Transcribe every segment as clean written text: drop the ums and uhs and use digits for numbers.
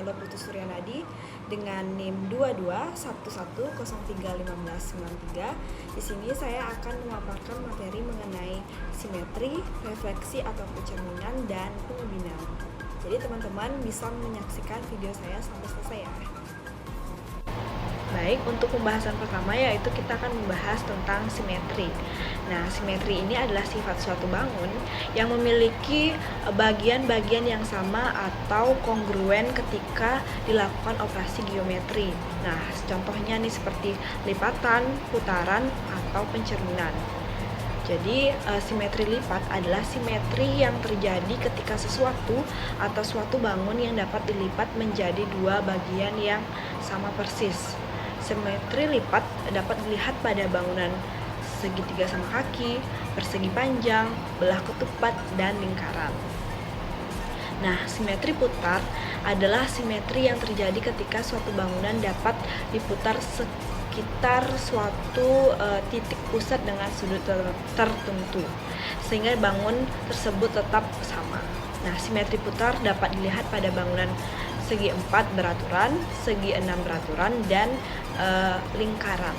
Pondok Putu Suryanadi dengan NIM 2211031593. Di sini saya akan memaparkan materi mengenai simetri, refleksi atau pencerminan, dan pengubinan. Jadi teman-teman bisa menyaksikan video saya sampai selesai ya. Baik, untuk pembahasan pertama yaitu kita akan membahas tentang simetri. Nah, simetri ini adalah sifat suatu bangun yang memiliki bagian-bagian yang sama atau kongruen ketika dilakukan operasi geometri. Nah, contohnya nih seperti lipatan, putaran, atau pencerminan. Jadi, simetri lipat adalah simetri yang terjadi ketika sesuatu atau suatu bangun yang dapat dilipat menjadi dua bagian yang sama persis. Simetri lipat dapat dilihat pada bangunan segitiga sama kaki, persegi panjang, belah ketupat, dan lingkaran. Nah, simetri putar adalah simetri yang terjadi ketika suatu bangunan dapat diputar sekitar suatu titik pusat dengan sudut tertentu, sehingga bangun tersebut tetap sama. Nah, simetri putar dapat dilihat pada bangunan segi 4 beraturan, segi 6 beraturan, dan lingkaran.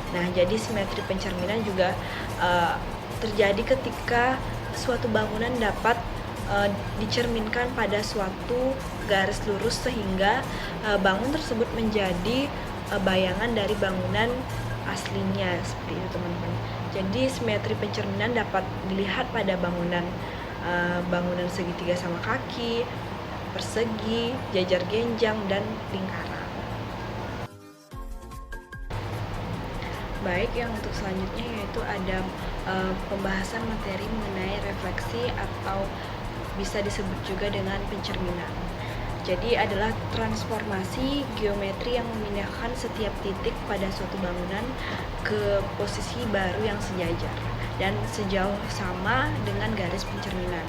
Nah, jadi simetri pencerminan juga terjadi ketika suatu bangunan dapat dicerminkan pada suatu garis lurus sehingga bangun tersebut menjadi bayangan dari bangunan aslinya, seperti itu teman-teman. Jadi simetri pencerminan dapat dilihat pada bangunan segitiga sama kaki, persegi, jajar genjang, dan lingkaran. Baik, yang untuk selanjutnya yaitu ada pembahasan materi mengenai refleksi atau bisa disebut juga dengan pencerminan. Jadi adalah transformasi geometri yang memindahkan setiap titik pada suatu bangunan ke posisi baru yang sejajar dan sejauh sama dengan garis pencerminan.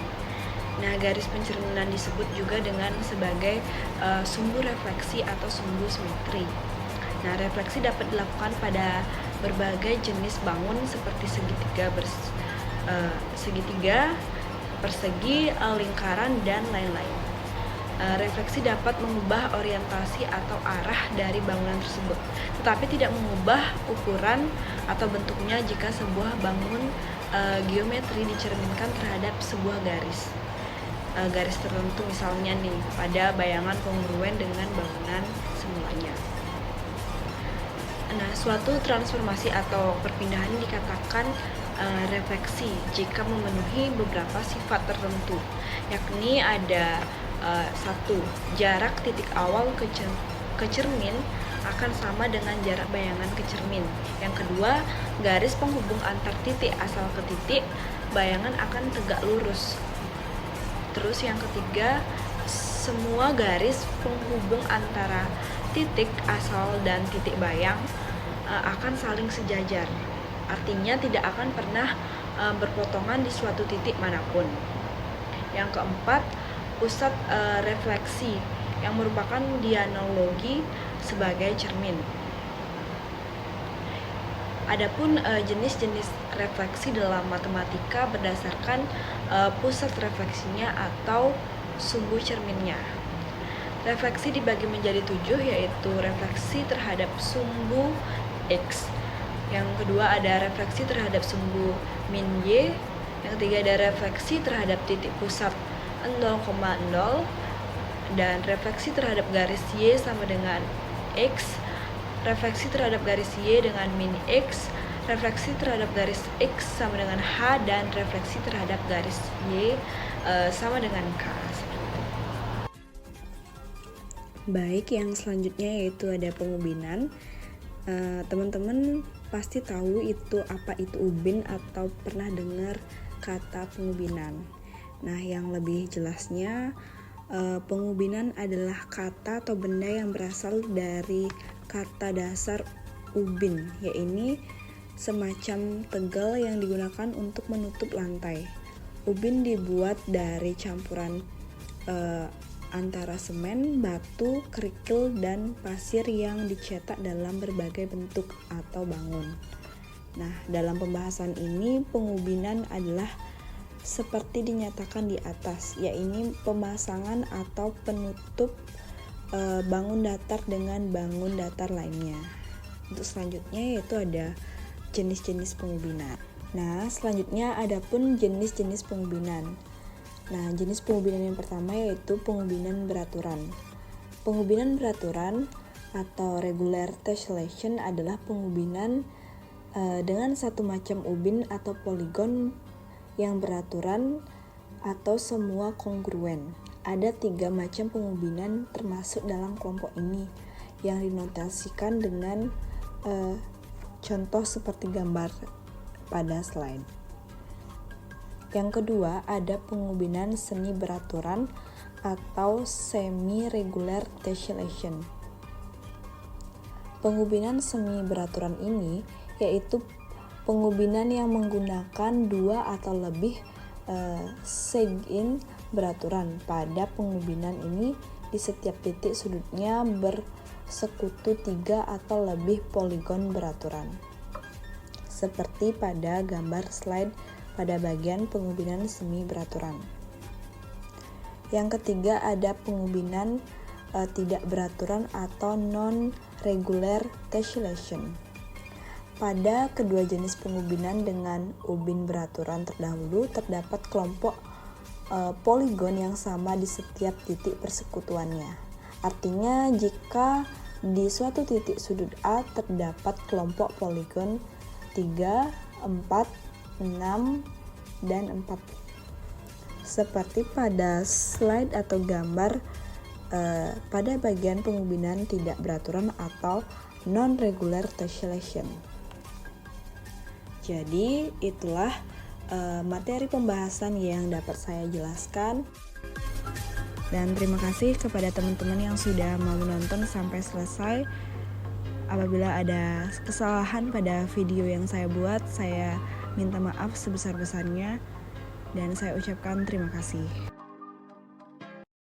Nah, garis pencerminan disebut juga dengan sebagai sumbu refleksi atau sumbu simetri. Nah, refleksi dapat dilakukan pada berbagai jenis bangun seperti segitiga, persegi, lingkaran, dan lain-lain. Refleksi dapat mengubah orientasi atau arah dari bangunan tersebut, tetapi tidak mengubah ukuran atau bentuknya jika sebuah bangun geometri dicerminkan terhadap sebuah garis tertentu, misalnya nih pada bayangan kongruen dengan bangunan semulanya. Nah, suatu transformasi atau perpindahan dikatakan refleksi jika memenuhi beberapa sifat tertentu, yakni ada 1. Jarak titik awal ke cermin akan sama dengan jarak bayangan ke cermin. Yang kedua, garis penghubung antar titik asal ke titik bayangan akan tegak lurus. Terus yang ketiga, semua garis penghubung antara titik asal dan titik bayang akan saling sejajar. Artinya tidak akan pernah berpotongan di suatu titik manapun. Yang keempat, pusat refleksi yang merupakan dianalogi sebagai cermin. Adapun jenis-jenis refleksi dalam matematika berdasarkan pusat refleksinya atau sumbu cerminnya. Refleksi dibagi menjadi 7, yaitu refleksi terhadap sumbu X. Yang kedua ada refleksi terhadap sumbu min Y. Yang ketiga ada refleksi terhadap titik pusat 0,0, dan refleksi terhadap garis Y sama dengan X. Refleksi terhadap garis Y dengan min X, refleksi terhadap garis X sama dengan H, dan refleksi terhadap garis Y sama dengan K. Baik, yang selanjutnya yaitu ada pengubinan. Teman-teman pasti tahu apa itu ubin atau pernah dengar kata pengubinan. Nah, yang lebih jelasnya, pengubinan adalah kata atau benda yang berasal dari kata dasar ubin, yaitu semacam tegal yang digunakan untuk menutup lantai. Ubin dibuat dari campuran antara semen, batu, kerikil, dan pasir yang dicetak dalam berbagai bentuk atau bangun. Nah, dalam pembahasan ini pengubinan adalah seperti dinyatakan di atas, yaitu pemasangan atau penutup bangun datar dengan bangun datar lainnya. Untuk selanjutnya yaitu ada jenis-jenis pengubinan. Nah, selanjutnya ada pun jenis-jenis pengubinan. Nah, jenis pengubinan yang pertama yaitu pengubinan beraturan. Pengubinan beraturan atau regular tessellation adalah pengubinan dengan satu macam ubin atau poligon yang beraturan atau semua kongruen. Ada 3 macam pengubinan termasuk dalam kelompok ini yang dinotasikan dengan contoh seperti gambar pada slide. Yang kedua ada pengubinan semi beraturan atau semi-regular tessellation. Pengubinan semi beraturan ini yaitu pengubinan yang menggunakan 2 atau lebih segin beraturan. Pada pengubinan ini di setiap titik sudutnya bersekutu 3 atau lebih poligon beraturan. Seperti pada gambar slide pada bagian pengubinan semi beraturan. Yang ketiga ada pengubinan tidak beraturan atau non-regular tessellation. Pada kedua jenis pengubinan dengan ubin beraturan terdahulu terdapat kelompok poligon yang sama di setiap titik persekutuannya. Artinya jika di suatu titik sudut A terdapat kelompok poligon 3, 4, 6, dan 4. Seperti pada slide atau gambar pada bagian pengubinan tidak beraturan atau non-regular tessellation. Jadi itulah materi pembahasan yang dapat saya jelaskan. Dan terima kasih kepada teman-teman yang sudah mau menonton sampai selesai. Apabila ada kesalahan pada video yang saya buat, saya minta maaf sebesar-besarnya dan saya ucapkan terima kasih.